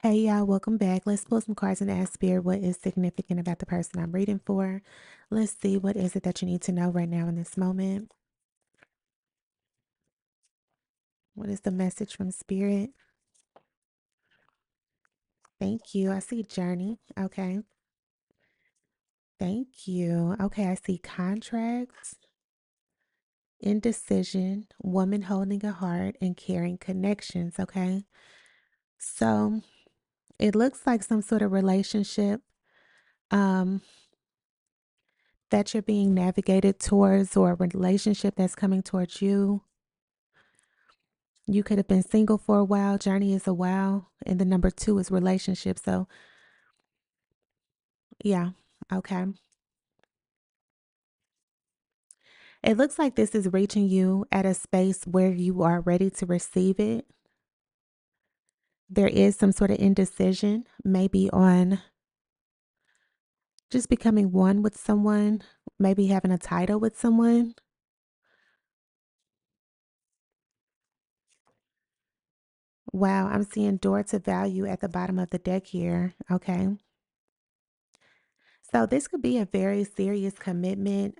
Hey y'all, welcome back. Let's pull some cards and ask Spirit what is significant about the person I'm reading for. Let's see what is it that you need to know right now in this moment. What is the message from Spirit? Thank you. I see journey. Okay. Thank you. Okay, I see contracts, indecision, woman holding a heart, and caring connections. Okay. So it looks like some sort of relationship um that you're being navigated towards, or a relationship that's coming towards you. You could have been single for a while. Journey is a while. And the number two is relationship. So, yeah. Okay. It looks like this is reaching you at a space where you are ready to receive it. There is some sort of indecision, maybe on just becoming one with someone, maybe having a title with someone. Wow. I'm seeing door to value at the bottom of the deck here. Okay. So, this could be a very serious commitment.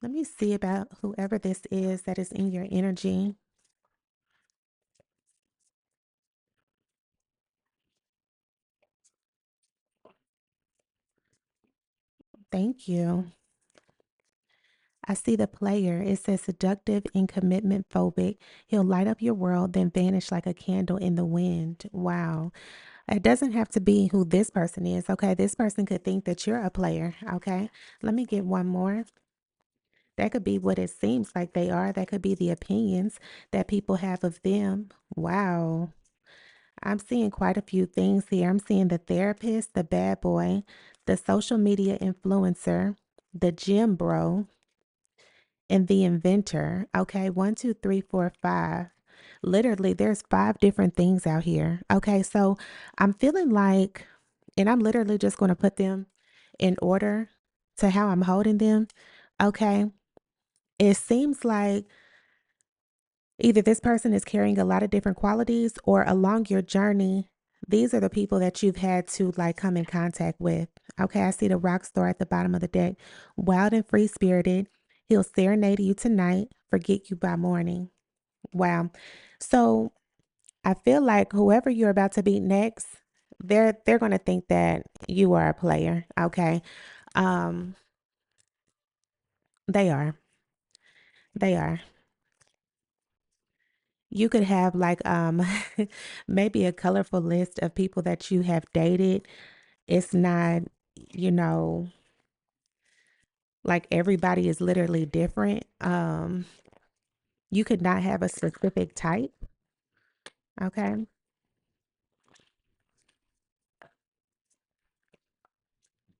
Let me see about whoever this is that is in your energy. Thank you. I see the player. It says seductive and commitment phobic. He'll light up your world, then vanish like a candle in the wind. Wow. It doesn't have to be who this person is. Okay. This person could think that you're a player. Okay. Let me get one more. That could be what it seems like they are. That could be the opinions that people have of them. Wow. I'm seeing quite a few things here. I'm seeing the therapist, the bad boy, the social media influencer, the gym bro, and the inventor. Okay, one, two, three, four, five. Literally, there's five different things out here. Okay, so I'm feeling like, and I'm literally just going to put them in order to how I'm holding them. Okay, it seems like either this person is carrying a lot of different qualities, or along your journey, these are the people that you've had to like come in contact with. Okay, I see the rock star at the bottom of the deck. Wild and free spirited. He'll serenade you tonight, forget you by morning. Wow. So I feel like whoever you're about to meet next, they're gonna think that you are a player. Okay. Um, they are. They are. You could have like maybe a colorful list of people that you have dated. It's not, you know, like everybody is literally different. You could not have a specific type. Okay.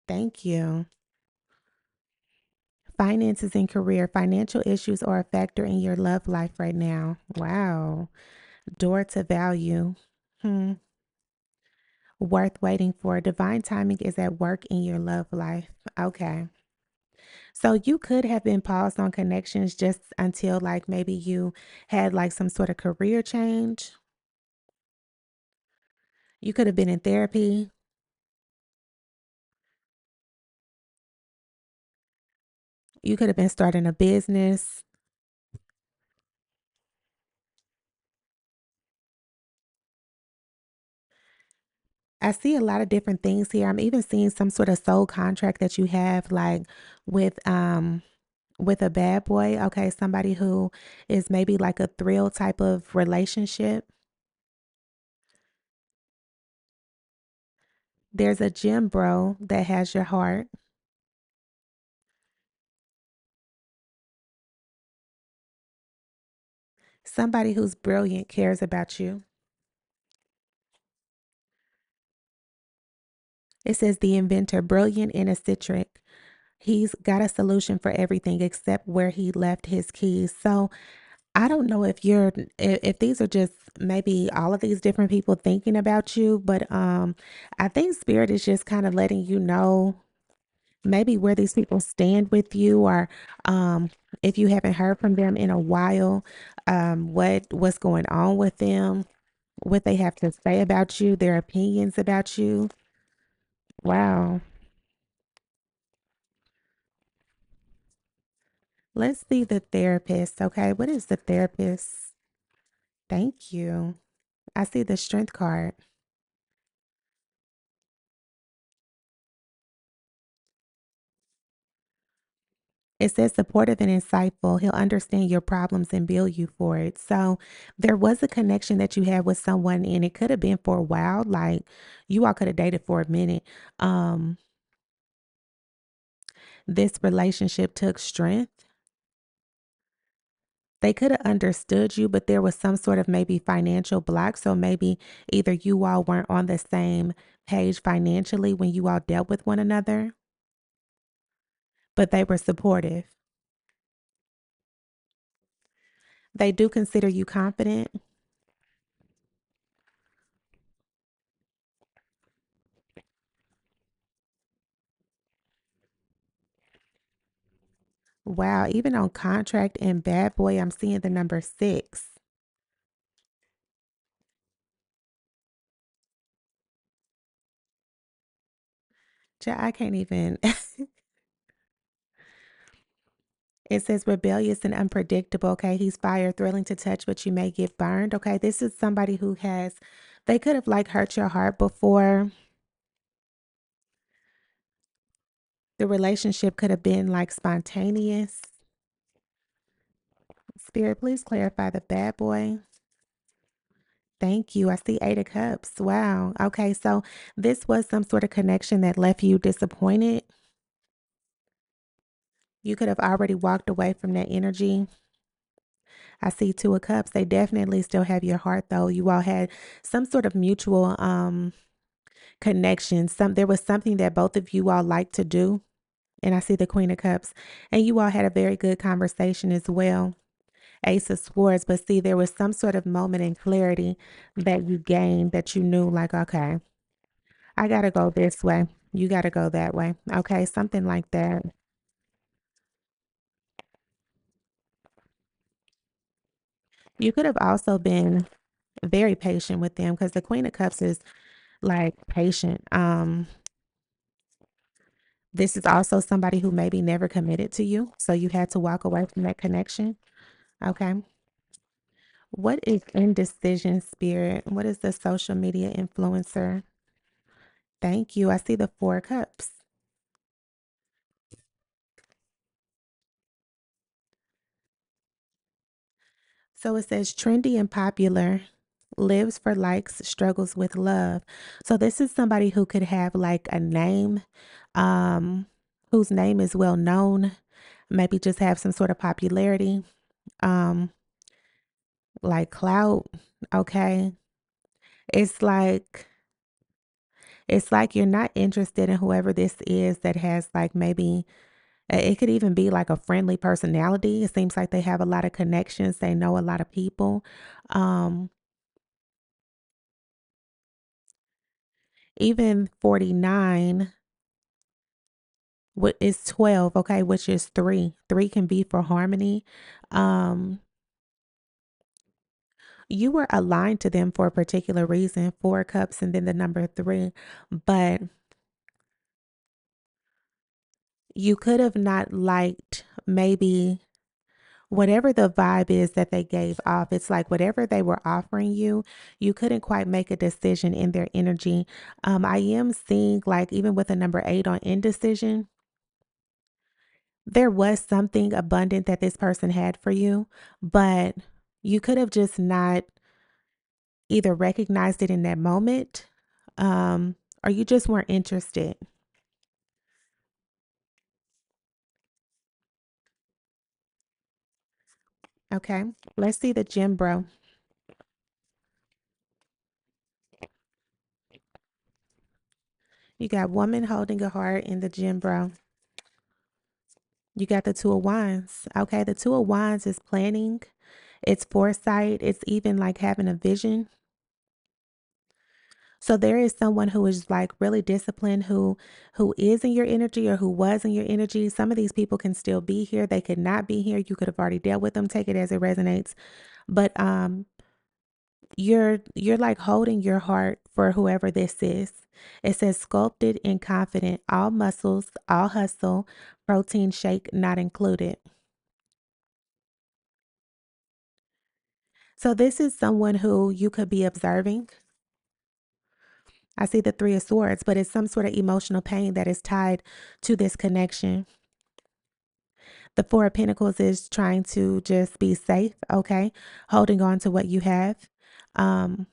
Thank you. Finances and career. Financial issues are a factor in your love life right now. Wow. Door to value. Hmm. Worth waiting for. Divine timing is at work in your love life. Okay. So you could have been paused on connections just until like maybe you had like some sort of career change. You could have been in therapy. You could have been starting a business. I see a lot of different things here. I'm even seeing some sort of soul contract that you have like with a bad boy. Okay, somebody who is maybe like a thrill type of relationship. There's a gym bro that has your heart. Somebody who's brilliant cares about you. It says the inventor, brilliant and eccentric. He's got a solution for everything except where he left his keys. So I don't know if if these are just maybe all of these different people thinking about you, but I think spirit is just kind of letting you know maybe where these people stand with you, or um, if you haven't heard from them in a while, what's going on with them, what they have to say about you, their opinions about you. Wow. Let's see the therapist. Okay. What is the therapist? Thank you. I see the strength card. It says supportive and insightful. He'll understand your problems and build you for it. So there was a connection that you had with someone, and it could have been for a while. Like you all could have dated for a minute. Um, this relationship took strength. They could have understood you, but there was some sort of maybe financial block. So maybe either you all weren't on the same page financially when you all dealt with one another, but they were supportive. They do consider you confident. Wow, even on contract and bad boy, I'm seeing the number 6. I can't even. It says rebellious and unpredictable. Okay, he's fire, thrilling to touch, but you may get burned. Okay, this is somebody who has, they could have like hurt your heart before. The relationship could have been like spontaneous. Spirit, please clarify the bad boy. Thank you. I see 8 of Cups. Wow. Okay, so this was some sort of connection that left you disappointed. You could have already walked away from that energy. I see 2 of Cups. They definitely still have your heart though. You all had some sort of mutual connection. There was something that both of you all like to do. And I see the Queen of Cups. And you all had a very good conversation as well. Ace of Swords. But see, there was some sort of moment in clarity that you gained that you knew, like, okay, I gotta go this way. You gotta go that way. Okay, something like that. You could have also been very patient with them because the Queen of Cups is like patient. This is also somebody who maybe never committed to you, so you had to walk away from that connection. Okay. What is indecision, spirit? What is the social media influencer? Thank you. I see the 4 of Cups. So it says trendy and popular, lives for likes, struggles with love. So this is somebody who could have like a name, um, whose name is well known, maybe just have some sort of popularity, um, like clout. Okay. It's like it's like you're not interested in whoever this is that has like maybe it could even be like a friendly personality. It seems like they have a lot of connections. They know a lot of people. Um, even 49 what is 12, okay, which is 3. 3 can be for harmony. Um, you were aligned to them for a particular reason, 4 of Cups and then the number 3, but you could have not liked maybe whatever the vibe is that they gave off. It's like whatever they were offering you, you couldn't quite make a decision in their energy. I am seeing like even with the number 8 on indecision, there was something abundant that this person had for you, but you could have just not either recognized it in that moment, um, or you just weren't interested. Okay, let's see the gym bro. You got woman holding a heart in the gym bro. You got the 2 of Wands. Okay, the 2 of Wands is planning, it's foresight, it's even like having a vision. So there is someone who is like really disciplined who is in your energy or who was in your energy. Some of these people can still be here. They could not be here. You could have already dealt with them. Take it as it resonates. But you're like holding your heart for whoever this is. It says sculpted and confident, all muscles, all hustle, protein shake not included. So this is someone who you could be observing. I see the 3 of swords, but it's some sort of emotional pain that is tied to this connection. The 4 of pentacles is trying to just be safe, okay? Holding on to what you have. Um,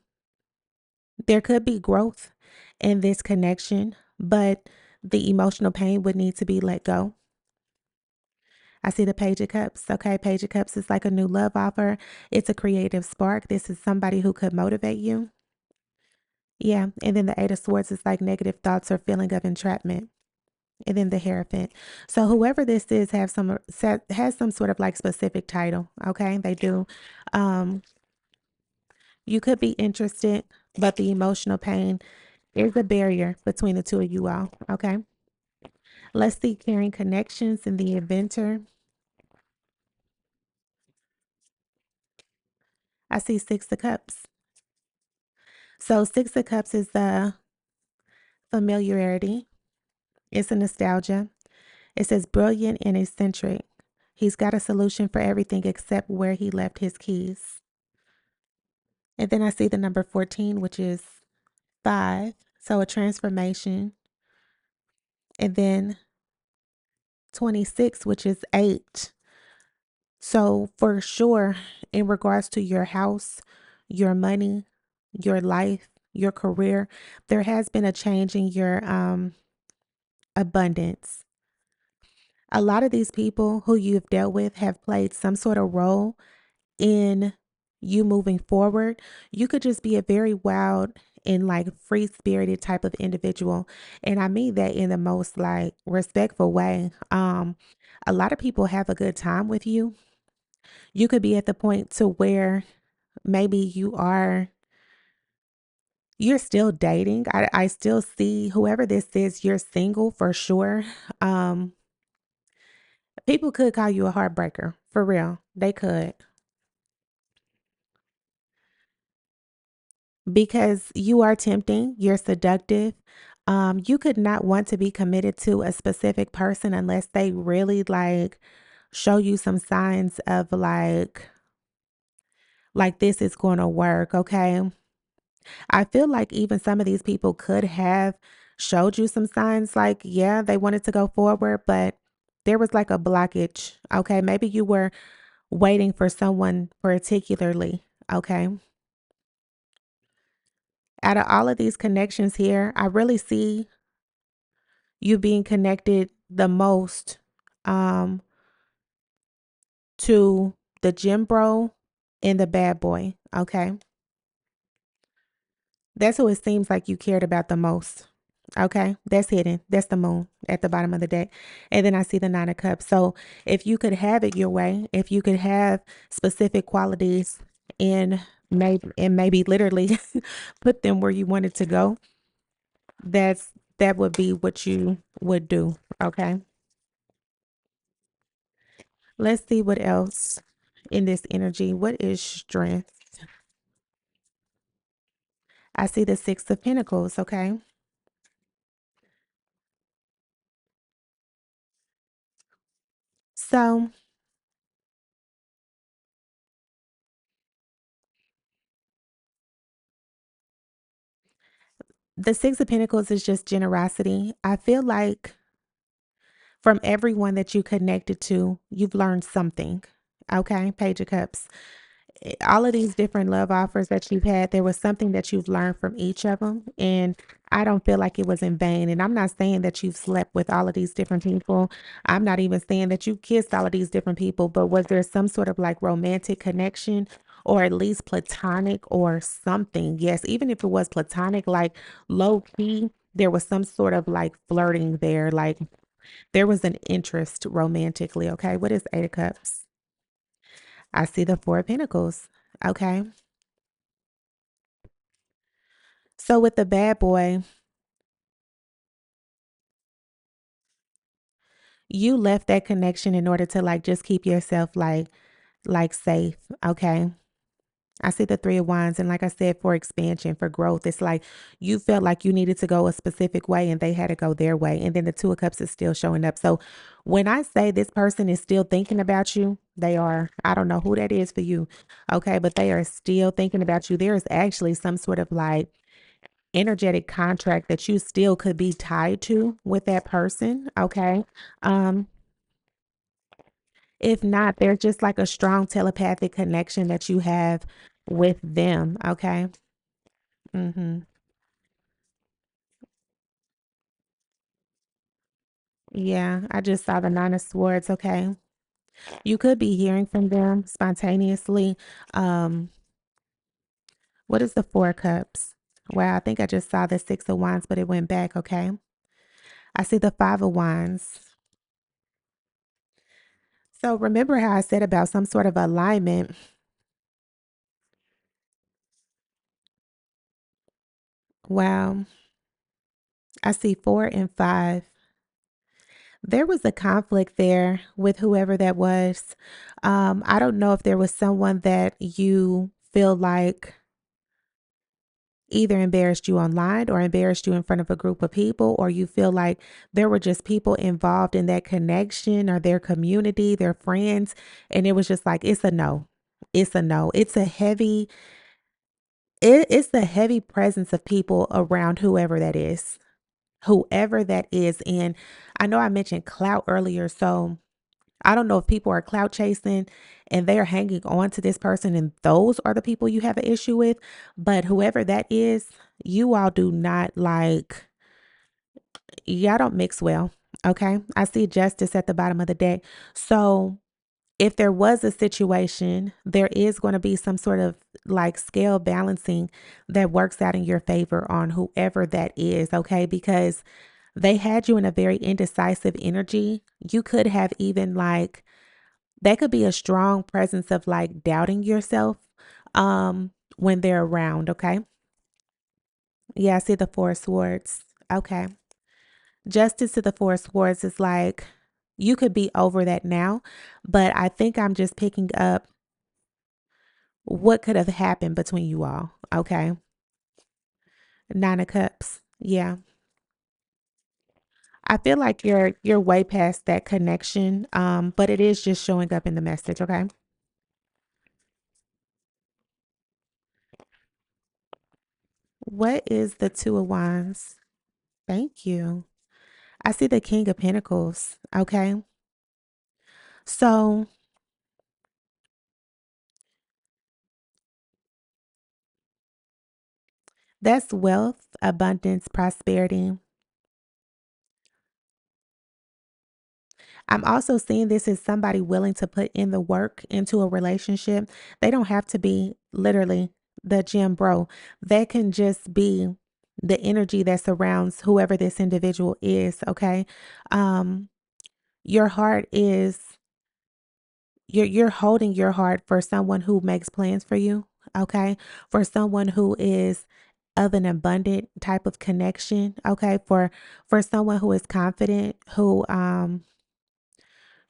there could be growth in this connection, but the emotional pain would need to be let go. I see the Page of Cups. Okay, Page of Cups is like a new love offer. It's a creative spark. This is somebody who could motivate you. Yeah, and then the 8 of Swords is like negative thoughts or feeling of entrapment. And then the Hierophant. So whoever this is has some sort of like specific title. Okay, they do. Um, you could be interested, but the emotional pain is a barrier between the two of you all. Okay, let's see carrying connections in the inventor. I see 6 of Cups. So 6 of Cups is the familiarity. It's a nostalgia. It says brilliant and eccentric. He's got a solution for everything except where he left his keys. And then I see the number 14, which is 5. So a transformation. And then 26, which is 8. So for sure, in regards to your house, your money, your life, your career, there has been a change in your abundance. A lot of these people who you've dealt with have played some sort of role in you moving forward. You could just be a very wild and like free spirited type of individual. And I mean that in the most like respectful way. A lot of people have a good time with you. You could be at the point to where maybe you're still dating. I still see whoever this is, you're single for sure. Um, people could call you a heartbreaker for real. They could. Because you are tempting, you're seductive. You could not want to be committed to a specific person unless they really like show you some signs of like this is going to work, okay? I feel like even some of these people could have showed you some signs like yeah, they wanted to go forward, but there was like a blockage, okay? Maybe you were waiting for someone particularly, okay? Out of all of these connections here, I really see you being connected the most um to the gym bro and the bad boy. Okay. That's who it seems like you cared about the most. Okay. That's hidden. That's the moon at the bottom of the deck. And then I see the 9 of Cups. So if you could have it your way, if you could have specific qualities and maybe literally put them where you wanted to go, that would be what you would do. Okay. Let's see what else in this energy. What is strength? I see the 6 of Pentacles, okay? So the 6 of Pentacles is just generosity. I feel like from everyone that you connected to, you've learned something. Okay, Page of Cups. All of these different love offers that you've had, there was something that you've learned from each of them. And I don't feel like it was in vain. And I'm not saying that you've slept with all of these different people. I'm not even saying that you kissed all of these different people, but was there some sort of like romantic connection or at least platonic or something? Yes, even if it was platonic, like low key, there was some sort of like flirting there. Like there was an interest romantically. Okay. What is 8 of Cups? I see the 4 of Pentacles. Okay. So with the bad boy, you left that connection in order to like just keep yourself like safe, okay? I see the 3 of wands, and like I said, for expansion, for growth, it's like you felt like you needed to go a specific way and they had to go their way, and then the 2 of cups is still showing up. So when I say this person is still thinking about you, they are. I don't know who that is for you, okay, but they are still thinking about you. There is actually some sort of like energetic contract that you still could be tied to with that person, okay? Um if not, there's just like a strong telepathic connection that you have with them, okay? Mhm. Yeah, I just saw the 9 of swords, okay? You could be hearing from them spontaneously. Um, what is the 4 of cups? Wow, I think I just saw the 6 of wands, but it went back, okay? I see the 5 of wands. So remember how I said about some sort of alignment? Wow, I see 4 and 5. There was a conflict there with whoever that was. I don't know if there was someone that you feel like either embarrassed you online or embarrassed you in front of a group of people, or you feel like there were just people involved in that connection or their community, their friends, and it was just like, it's a no. It's a no. It's the heavy presence of people around whoever that is. Whoever that is. And I know I mentioned clout earlier, so I don't know if people are clout chasing and they are hanging on to this person and those are the people you have an issue with. But whoever that is, you all do not like, y'all don't mix well. Okay. I see justice at the bottom of the deck. So if there was a situation, there is going to be some sort of like scale balancing that works out in your favor on whoever that is. Okay. Because they had you in a very indecisive energy. You could have even like, that could be a strong presence of like doubting yourself when they're around, okay? Yeah, I see the 4 of swords. Okay. Justice to the 4 of swords is like you could be over that now, but I think I'm just picking up what could have happened between you all, okay? 9 of cups. Yeah. I feel like you're way past that connection, but it is just showing up in the message, okay? What is the 2 of wands? Thank you. I see the King of Pentacles. Okay. So that's wealth, abundance, prosperity. I'm also seeing this as somebody willing to put in the work into a relationship. They don't have to be literally the gym bro. They can just be the energy that surrounds whoever this individual is. Okay. Um, your heart is you're holding your heart for someone who makes plans for you, okay? For someone who is of an abundant type of connection, okay? For someone who is confident, who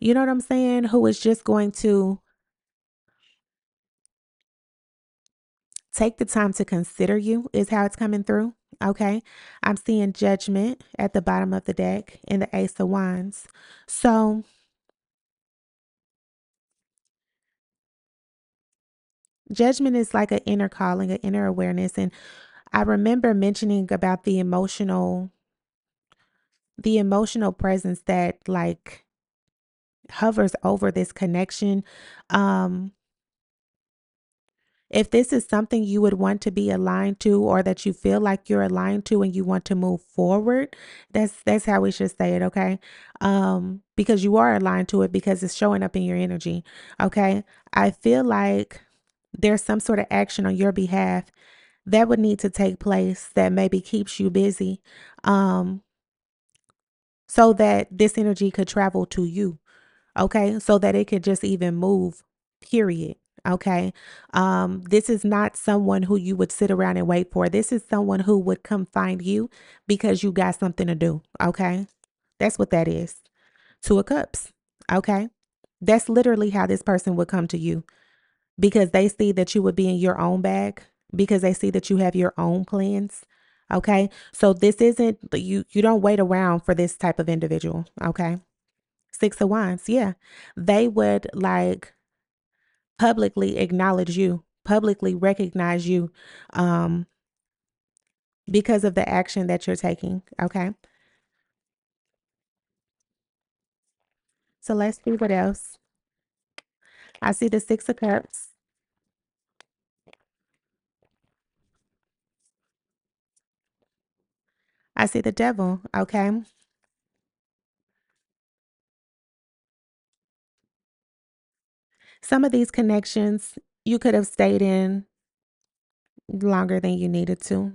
you know what I'm saying, who is just going to take the time to consider you is how it's coming through, okay? I'm seeing judgment at the bottom of the deck in the Ace of Wands. So, judgment is like an inner calling, an inner awareness, and I remember mentioning about the emotional presence that like hovers over this connection. Um, if this is something you would want to be aligned to or that you feel like you're aligned to and you want to move forward, that's how we should say it, okay? Because you are aligned to it because it's showing up in your energy, okay? I feel like there's some sort of action on your behalf that would need to take place that maybe keeps you busy. Um, so that this energy could travel to you. Okay. So that it could just even move, period. Okay. This is not someone who you would sit around and wait for. This is someone who would come find you because you got something to do. Okay. That's what that is. Two of Cups. Okay. That's literally how this person would come to you because they see that you would be in your own bag, because they see that you have your own plans. Okay. So this isn't you don't wait around for this type of individual. Okay. Six of Wands. Yeah. They would like publicly acknowledge you, publicly recognize you um because of the action that you're taking. Okay. So let's see what else. I see the Six of Cups. I see the Devil. Okay. Some of these connections you could have stayed in longer than you needed to.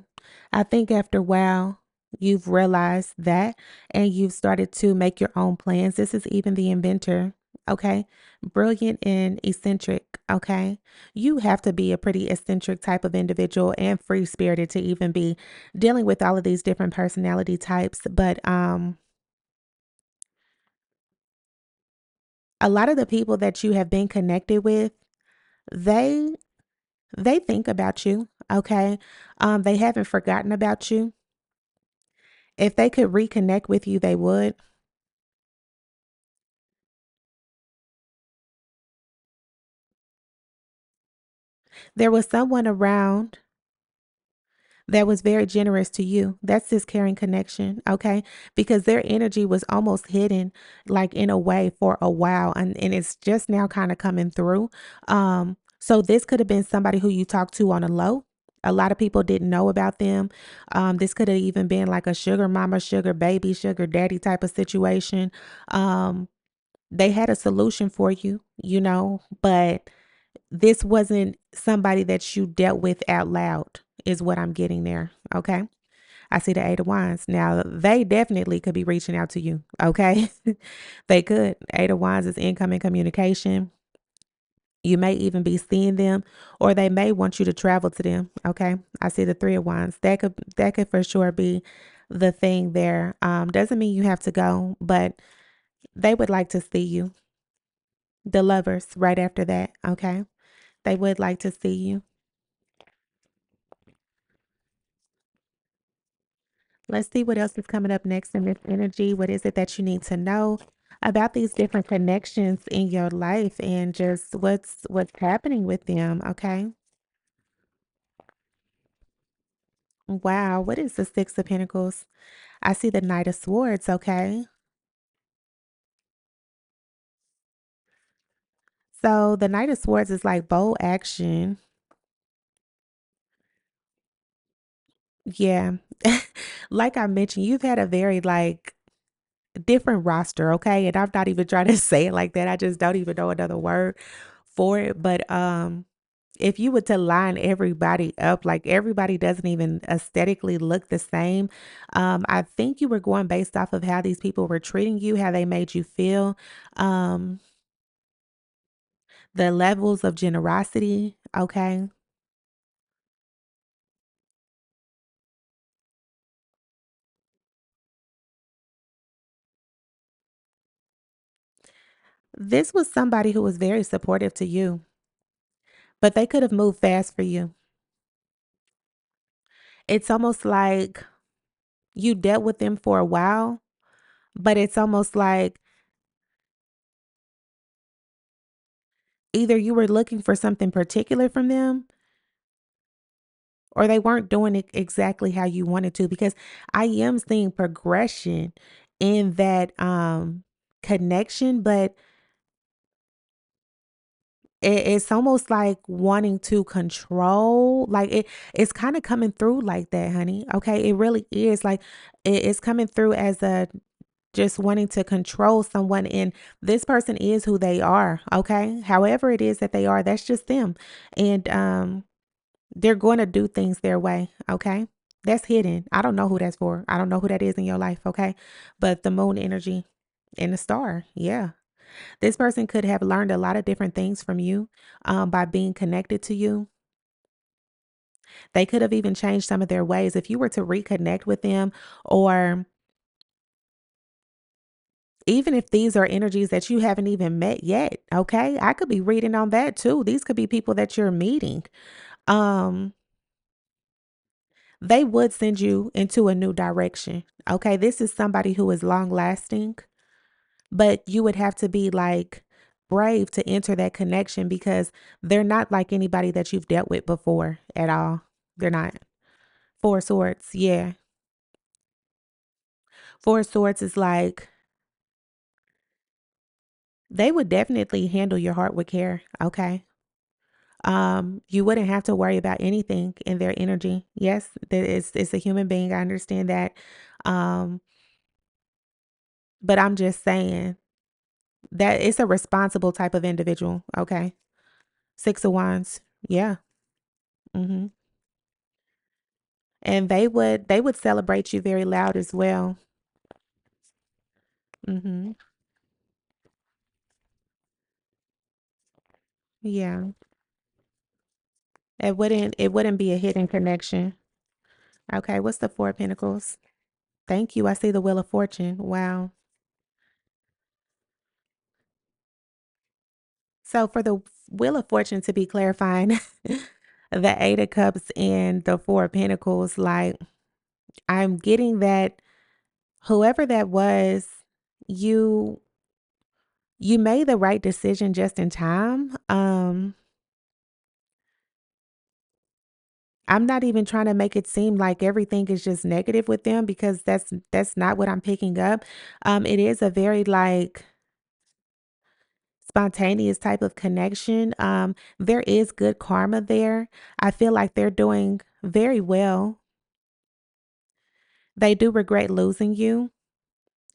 I think after a while, you've realized that and you've started to make your own plans. This is even the inventor. Okay. Brilliant and eccentric. Okay. You have to be a pretty eccentric type of individual and free spirited to even be dealing with all of these different personality types. But a lot of the people that you have been connected with, they they think about you. Okay. They haven't forgotten about you. If they could reconnect with you, they would. There was someone around that was very generous to you. That's this caring connection, okay? Because their energy was almost hidden, like in a way for a while, and it's just now kind of coming through. So this could have been somebody who you talked to on a low. A lot of people didn't know about them. This could have even been like a sugar mama, sugar baby, sugar daddy type of situation. Um, they had a solution for you, but this wasn't somebody that you dealt with out loud, is what I'm getting there. Okay. I see the Eight of Wands. Now, they definitely could be reaching out to you. Okay. They could. Eight of Wands is incoming communication. You may even be seeing them, or they may want you to travel to them. Okay. I see the Three of Wands. That could for sure be the thing there. Doesn't mean you have to go, but they would like to see you. The Lovers right after that. Okay. They would like to see you. Let's see what else is coming up next in this energy. What is it that you need to know about these different connections in your life and just what's happening with them, okay? Wow, what is the Six of Pentacles? I see the Knight of Swords, okay? So the Knight of Swords is like bold action. Yeah. Like I mentioned, you've had a very like different roster, okay? And I'm not even trying to say it like that. I just don't even know another word for it. But if you were to line everybody up, like everybody doesn't even aesthetically look the same. I think you were going based off of how these people were treating you, how they made you feel, um, the levels of generosity. Okay. This was somebody who was very supportive to you, but they could have moved fast for you. It's almost like you dealt with them for a while, but it's almost like either you were looking for something particular from them or they weren't doing it exactly how you wanted to, because I am seeing progression in that connection, but it's almost like wanting to control, like it's kind of coming through like that, honey. Okay, it really is like it's coming through as a just wanting to control someone, and this person is who they are. Okay, however it is that they are, that's just them. And they're going to do things their way, okay? That's hidden. I don't know who that's for. I don't know who that is in your life, okay? But the moon energy and the star, yeah. This person could have learned a lot of different things from you by being connected to you. They could have even changed some of their ways. If you were to reconnect with them, or even if these are energies that you haven't even met yet, okay? I could be reading on that too. These could be people that you're meeting. Um, they would send you into a new direction. Okay, this is somebody who is long lasting, but you would have to be like brave to enter that connection because they're not like anybody that you've dealt with before at all. They're not. Four Swords, yeah. Four Swords is like they would definitely handle your heart with care. Okay. You wouldn't have to worry about anything in their energy. Yes, there is it's a human being. I understand that. Um, but I'm just saying that it's a responsible type of individual. Okay. Six of Wands. Yeah. Hmm. And they would celebrate you very loud as well. Hmm. Yeah. It wouldn't be a hidden connection. Okay, what's the Four of Pentacles? Thank you. I see the Wheel of Fortune. Wow. So for the Wheel of Fortune to be clarifying, the Eight of Cups and the Four of Pentacles, like I'm getting that whoever that was, you you made the right decision just in time. I'm not even trying to make it seem like everything is just negative with them because that's not what I'm picking up. It is a very like spontaneous type of connection. There is good karma there. I feel like they're doing very well. They do regret losing you.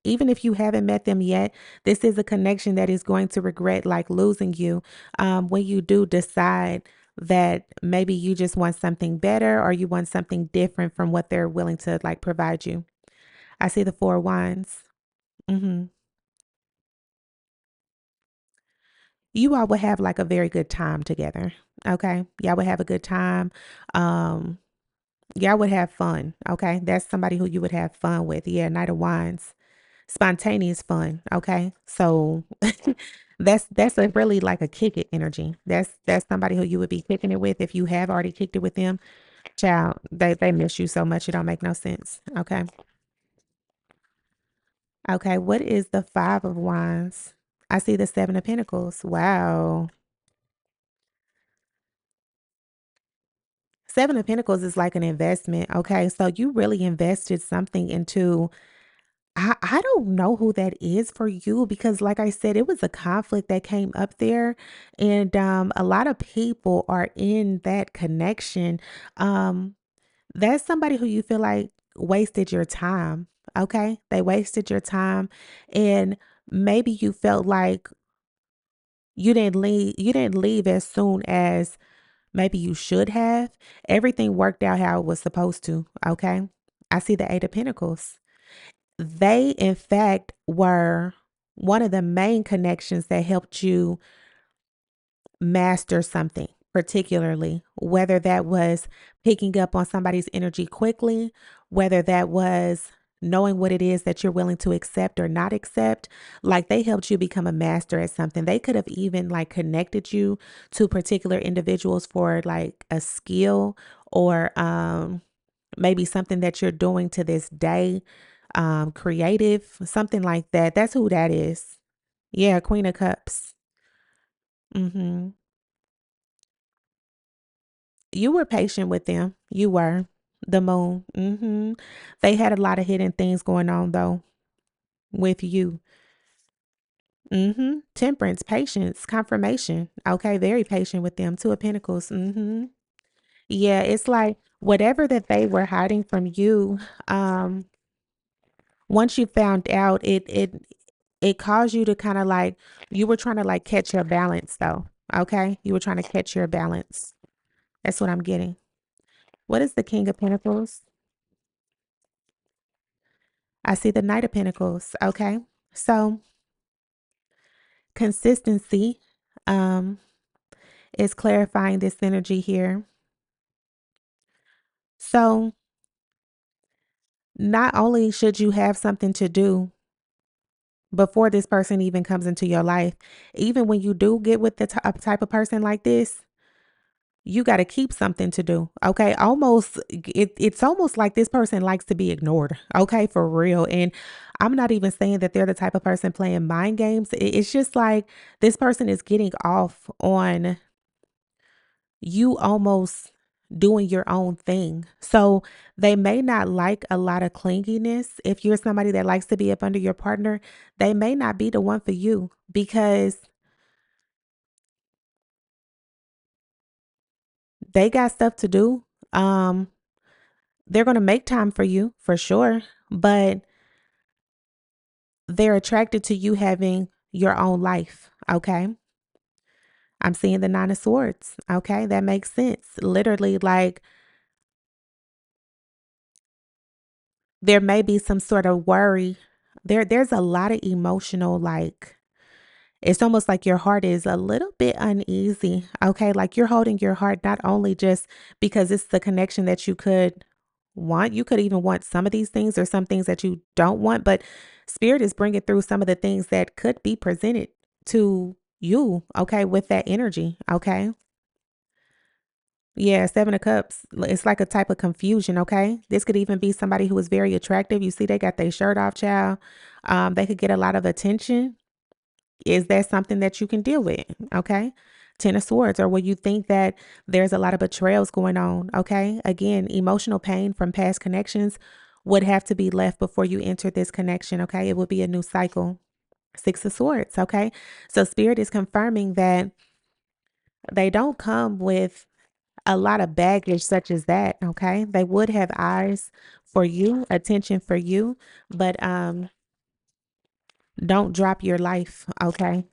Even if you haven't met them yet, this is a connection that is going to regret like losing you when you do decide that maybe you just want something better or you want something different from what they're willing to like provide you. I see the Four of Wands. Hmm. You all would have like a very good time together. Okay. Y'all would have a good time. Um, y'all would have fun. Okay. That's somebody who you would have fun with. Yeah. Knight of Wands. Spontaneous fun, okay? So that's a really like a kick it energy. That's somebody who you would be kicking it with if you have already kicked it with them. Child, they miss you so much it don't make no sense. Okay. Okay, what is the Five of Wands? I see the Seven of Pentacles. Wow. Seven of Pentacles is like an investment. Okay, so you really invested something into I don't know who that is for you because like I said, it was a conflict that came up there and a lot of people are in that connection. Um that's somebody who you feel like wasted your time. Okay? They wasted your time and maybe you felt like you didn't leave as soon as maybe you should have. Everything worked out how it was supposed to, okay? I see the Eight of Pentacles. They, in fact, were one of the main connections that helped you master something, particularly, whether that was picking up on somebody's energy quickly, whether that was knowing what it is that you're willing to accept or not accept. Like they helped you become a master at something. They could have even like connected you to particular individuals for like a skill or maybe something that you're doing to this day, creative, something like that. That's who that is. Yeah, Queen of Cups. Mhm. You were patient with them. You were. The Moon. Mhm. They had a lot of hidden things going on though with you. Mhm. Temperance, patience, confirmation. Okay, very patient with them. Two of Pentacles. Mhm. Yeah, it's like whatever that they were hiding from you, um once you found out, it caused you to kind of like you were trying to like catch your balance though. Okay? You were trying to catch your balance. That's what I'm getting. What is the King of Pentacles? I see the Knight of Pentacles. Okay. So Consistency um, is clarifying this energy here. So, not only should you have something to do before this person even comes into your life, even when you do get with the type of person like this, you got to keep something to do. Okay. It's almost like this person likes to be ignored. Okay. For real. And I'm not even saying that they're the type of person playing mind games. It's just like this person is getting off on you almost doing your own thing. So they may not like a lot of clinginess. If you're somebody that likes to be up under your partner, they may not be the one for you because they got stuff to do. Um, they're going to make time for you for sure, but they're attracted to you having your own life. Okay. I'm seeing the Nine of Swords. Okay. That makes sense. Literally, like there may be some sort of worry. There's a lot of emotional, like, it's almost like your heart is a little bit uneasy. Okay. Like you're holding your heart not only just because it's the connection that you could want, you could even want some of these things or some things that you don't want, but spirit is bringing through some of the things that could be presented to you. Okay. With that energy. Okay. Yeah, Seven of Cups. It's like a type of confusion, okay? This could even be somebody who is very attractive. You see, they got their shirt off, child. They could get a lot of attention. Is that something that you can deal with? Okay. Ten of Swords, or will you think that there's a lot of betrayals going on? Okay. Again, emotional pain from past connections would have to be left before you enter this connection. Okay. It would be a new cycle. Six of Swords. Okay. So Spirit is confirming that they don't come with a lot of baggage such as that. Okay. They would have eyes for you, attention for you, but don't drop your life. Okay.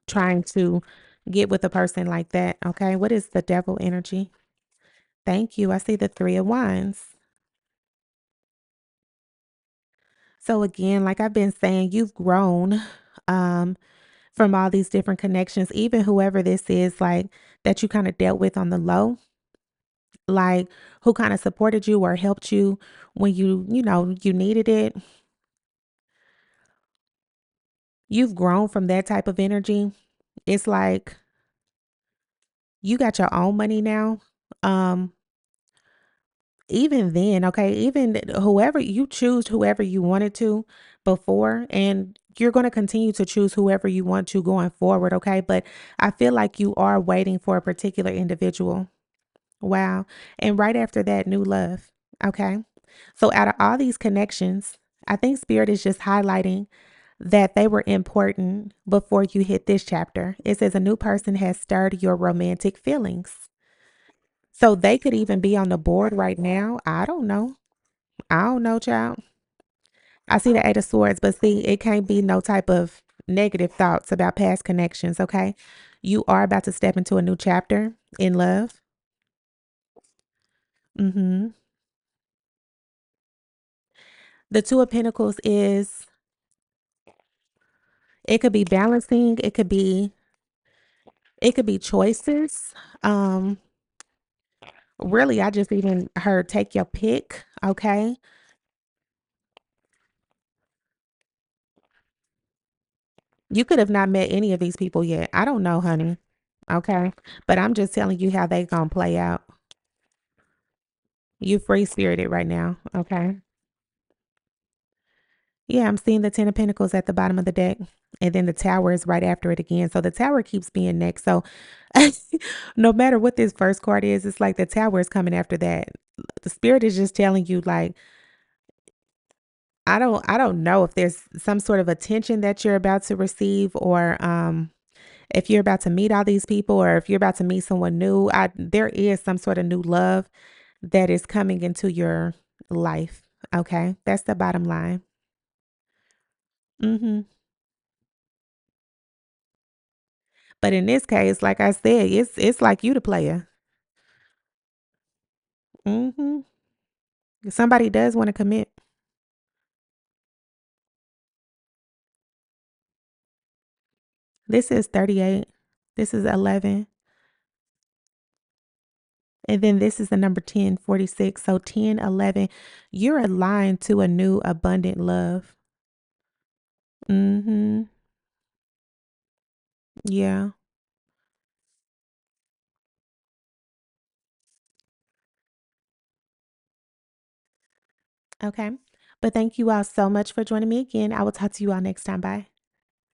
Trying to get with a person like that. Okay. What is the devil energy? Thank you. I see the Three of Wands. So again, like I've been saying, you've grown um from all these different connections, even whoever this is, like that you kind of dealt with on the low, like who kind of supported you or helped you when you needed it. You've grown from that type of energy. It's like you got your own money now. Um, Even then, okay, even whoever you choose, whoever you wanted to before, and you're going to continue to choose whoever you want to going forward, okay? But I feel like you are waiting for a particular individual. Wow. And right after that, new love. Okay. So out of all these connections, I think Spirit is just highlighting that they were important before you hit this chapter. It says a new person has stirred your romantic feelings. So they could even be on the board right now. I don't know. I don't know, child. I see the Eight of Swords, but see, it can't be no type of negative thoughts about past connections, okay? You are about to step into a new chapter in love. Mm-hmm. The Two of Pentacles is, it could be balancing, it could be choices. Um, Really, I just even heard take your pick, okay? You could have not met any of these people yet. I don't know, honey. Okay. But I'm just telling you how they gonna play out. You free spirited right now. Okay. Yeah, I'm seeing the Ten of Pentacles at the bottom of the deck. And then the tower is right after it again. So the tower keeps being next. So no matter what this first card is, it's like the tower is coming after that. The spirit is just telling you, like, I don't know if there's some sort of attention that you're about to receive, or if you're about to meet all these people, or if you're about to meet someone new. There is some sort of new love that is coming into your life. Okay. That's the bottom line. Hmm. But in this case, like I said, it's like you the player. Hmm. Somebody does want to commit. This is 38. This is 11. And then this is the number 10, 46. So 10, 11. You're aligned to a new abundant love. Mhm. Yeah. Okay. But thank you all so much for joining me again. I will talk to you all next time. Bye.